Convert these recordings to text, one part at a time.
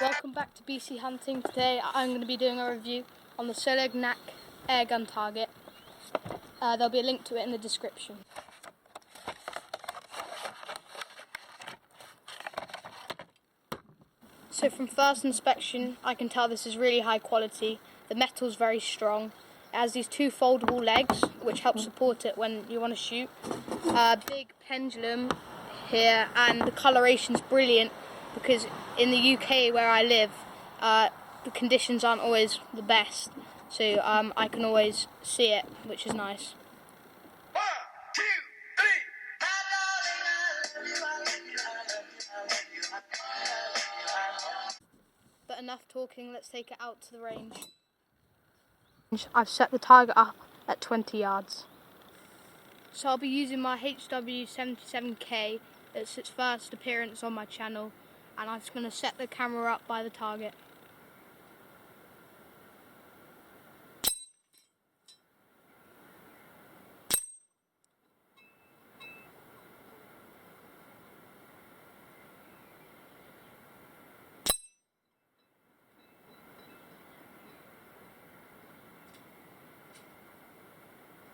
Welcome back to BC Hunting. Today I'm going to be doing a review on the Solognac airgun target. There'll be a link to it in the description. So from first inspection I can tell this is really high quality. The metal's very strong. It has these two foldable legs which help support it when you want to shoot. Big pendulum here, and the coloration's brilliant because in the UK where I live the conditions aren't always the best, so I can always see it, which is nice. 1, 2, 3. But enough talking, let's take it out to the range. I've set the target up at 20 yards. So I'll be using my HW77K. It's its first appearance on my channel, and I'm just going to set the camera up by the target.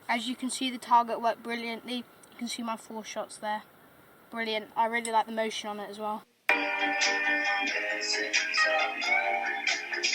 As you can see, the target worked brilliantly. You can see my 4 shots there. Brilliant. I really like the motion on it as well.